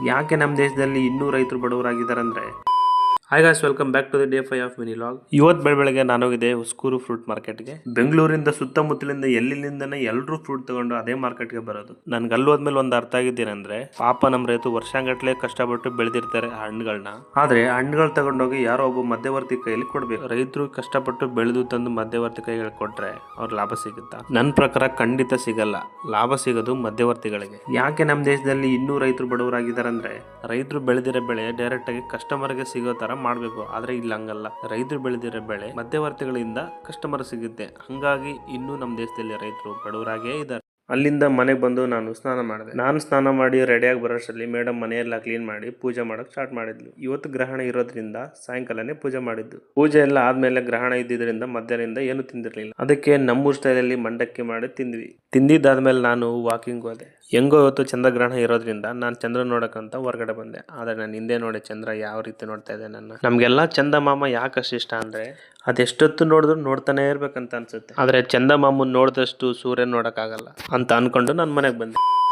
ಯಾಕೆ ನಮ್ಮ ದೇಶದಲ್ಲಿ ಇನ್ನೂ ರೈತರು ಬಡವರಾಗಿದ್ದಾರೆ ಅಂದ್ರೆ hi guys, welcome back to the day 5 of mini vlog. ಇವತ್ತು ಬೆಳಗ್ಗೆ ನಾನು ಹೋಗಿದ್ದೆ ಹುಸ್ಕೂರು ಫ್ರೂಟ್ ಮಾರ್ಕೆಟ್ಗೆ. ಬೆಂಗಳೂರಿಂದ ಸುತ್ತಮುತ್ತಲಿಂದ ಎಲ್ಲಿಂದನೇ ಎಲ್ಲರೂ ಫ್ರೂಟ್ ತಗೊಂಡು ಅದೇ ಮಾರ್ಕೆಟ್ಗೆ ಬರೋದು. ನನ್ಗೆ ಅಲ್ಲಿ ಹೋದ್ಮೇಲೆ ಒಂದು ಅರ್ಥ ಆಗಿದ್ದೇನೆಂದ್ರೆ, ಪಾಪ ನಮ್ಮ ರೈತರು ವರ್ಷಾಂಗಟ್ಲೆ ಕಷ್ಟಪಟ್ಟು ಬೆಳೆದಿರ್ತಾರೆ ಹಣ್ಣುಗಳನ್ನ. ಆದ್ರೆ ಹಣ್ಣುಗಳು ತಗೊಂಡೋಗಿ ಯಾರೋ ಒಬ್ಬ ಮಧ್ಯವರ್ತಿ ಕೈಯಲ್ಲಿ ಕೊಡ್ಬೇಕು. ರೈತರು ಕಷ್ಟಪಟ್ಟು ಬೆಳೆದು ತಂದು ಮಧ್ಯವರ್ತಿ ಕೈಗಳು ಕೊಟ್ರೆ ಅವ್ರ ಲಾಭ ಸಿಗುತ್ತಾ? ನನ್ನ ಪ್ರಕಾರ ಖಂಡಿತ ಸಿಗಲ್ಲ. ಲಾಭ ಸಿಗೋದು ಮಧ್ಯವರ್ತಿಗಳಿಗೆ. ಯಾಕೆ ನಮ್ಮ ದೇಶದಲ್ಲಿ ಇನ್ನೂ ರೈತರು ಬಡವರಾಗಿದ್ದಾರೆ ಅಂದ್ರೆ, ರೈತರು ಬೆಳೆದಿರೋ ಬೆಳೆ ಡೈರೆಕ್ಟ್ ಆಗಿ ಕಸ್ಟಮರ್ಗೆ ಸಿಗೋ ತರ ಮಾಡ್ಬೇಕು. ಆದ್ರೆ ಇಲ್ಲ ಹಂಗಲ್ಲ. ರೈತರು ಬೆಳೆದಿರೋ ಬೆಳೆ ಮಧ್ಯವರ್ತಿಗಳಿಂದ ಕಸ್ಟಮರ್ ಸಿಗುತ್ತೆ. ಹಂಗಾಗಿ ಇನ್ನೂ ನಮ್ಮ ದೇಶದಲ್ಲಿ ರೈತರು ಬಡವರಾಗೇ ಇದ್ದಾರೆ. ಅಲ್ಲಿಂದ ಮನೆಗೆ ಬಂದು ನಾನು ಸ್ನಾನ ಮಾಡಿದೆ. ನಾನು ಸ್ನಾನ ಮಾಡಿ ರೆಡಿಯಾಗಿ ಬರೋಷ್ಟರಲ್ಲಿ ಮೇಡಮ್ ಮನೆಯೆಲ್ಲ ಕ್ಲೀನ್ ಮಾಡಿ ಪೂಜೆ ಮಾಡಕ್ ಸ್ಟಾರ್ಟ್ ಮಾಡಿದ್ಲು. ಇವತ್ತು ಗ್ರಹಣ ಇರೋದ್ರಿಂದ ಸಾಯಂಕಾಲನೇ ಪೂಜೆ ಮಾಡಿದ್ದು. ಪೂಜೆ ಎಲ್ಲ ಆದ್ಮೇಲೆ ಗ್ರಹಣ ಇದ್ದಿದ್ರಿಂದ ಮಧ್ಯಾಹ್ನದಿಂದ ಏನು ತಿಂದಿರ್ಲಿಲ್ಲ. ಅದಕ್ಕೆ ನಮ್ಮೂರ್ ಸ್ಟೈಲಲ್ಲಿ ಮಂಡಕ್ಕಿ ಮಾಡಿ ತಿಂದ್ವಿ. ತಿಂದಿದ್ದಾದ್ಮೇಲೆ ನಾನು ವಾಕಿಂಗ್ ಹೋದೆ. ಹೆಂಗೋ ಇವತ್ತು ಚಂದ್ರಗ್ರಹಣ ಇರೋದ್ರಿಂದ ನಾನು ಚಂದ್ರ ನೋಡಕ್ಕಂತ ಹೊರಗಡೆ ಬಂದೆ. ಆದ್ರೆ ನಾನು ಹಿಂದೆ ನೋಡಿ ಚಂದ್ರ ಯಾವ ರೀತಿ ನೋಡ್ತಾ ಇದೆ ನನ್ನ. ನಮ್ಗೆಲ್ಲ ಚಂದಮಾಮ ಯಾಕಷ್ಟು ಇಷ್ಟ ಅಂದ್ರೆ, ಅದೆಷ್ಟೊತ್ತು ನೋಡಿದ್ರು ನೋಡ್ತಾನೆ ಇರ್ಬೇಕಂತ ಅನ್ಸುತ್ತೆ. ಆದ್ರೆ ಚಂದಮಾಮನ್ ನೋಡಿದಷ್ಟು ಸೂರ್ಯ ನೋಡಕ್ ಆಗಲ್ಲ ಅಂತ ಅನ್ಕೊಂಡು ನಾನು ಮನೆಗೆ ಬಂದೆ.